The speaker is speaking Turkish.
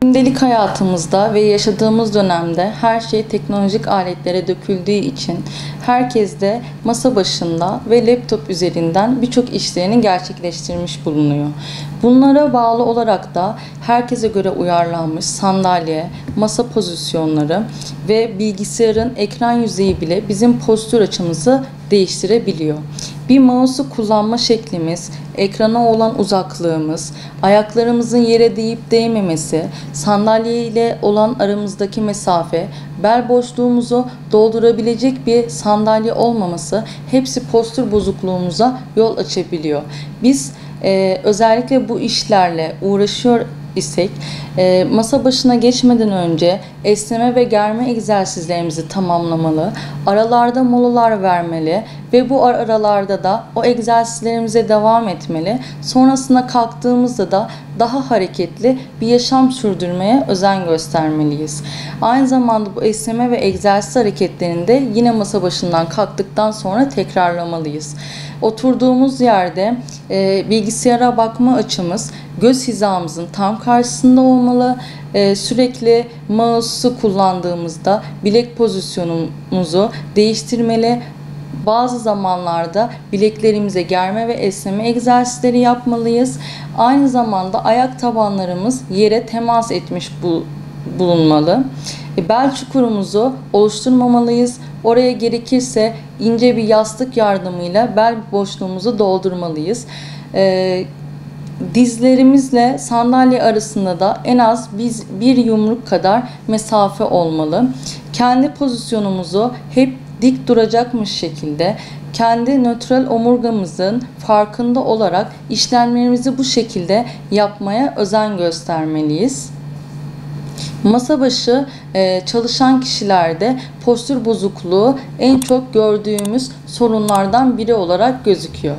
Gündelik hayatımızda ve yaşadığımız dönemde her şey teknolojik aletlere döküldüğü için herkes de masa başında ve laptop üzerinden birçok işlerini gerçekleştirmiş bulunuyor. Bunlara bağlı olarak da herkese göre uyarlanmış sandalye, masa pozisyonları ve bilgisayarın ekran yüzeyi bile bizim postür açımızı değiştirebiliyor. Bir mouse'u kullanma şeklimiz, ekrana olan uzaklığımız, ayaklarımızın yere değip değmemesi, sandalye ile olan aramızdaki mesafe, bel boşluğumuzu doldurabilecek bir sandalye olmaması hepsi postür bozukluğumuza yol açabiliyor. Biz özellikle bu işlerle uğraşıyor isek masa başına geçmeden önce esneme ve germe egzersizlerimizi tamamlamalı, aralarda molalar vermeli ve bu aralarda da o egzersizlerimize devam etmeli. Sonrasında kalktığımızda da daha hareketli bir yaşam sürdürmeye özen göstermeliyiz. Aynı zamanda bu esneme ve egzersiz hareketlerini de yine masa başından kalktıktan sonra tekrarlamalıyız. Oturduğumuz yerde bilgisayara bakma açımız göz hizamızın tam karşısında olmalı. Sürekli mouse'u kullandığımızda bilek pozisyonumuzu değiştirmeli. Bazı zamanlarda bileklerimize germe ve esneme egzersizleri yapmalıyız. Aynı zamanda ayak tabanlarımız yere temas etmiş bulunmalı. Bel çukurumuzu oluşturmamalıyız. Oraya gerekirse ince bir yastık yardımıyla bel boşluğumuzu doldurmalıyız. Dizlerimizle sandalye arasında da en az bir yumruk kadar mesafe olmalı. Kendi pozisyonumuzu hep dik duracakmış şekilde kendi nötral omurgamızın farkında olarak işlemlerimizi bu şekilde yapmaya özen göstermeliyiz. Masa başı çalışan kişilerde postür bozukluğu en çok gördüğümüz sorunlardan biri olarak gözüküyor.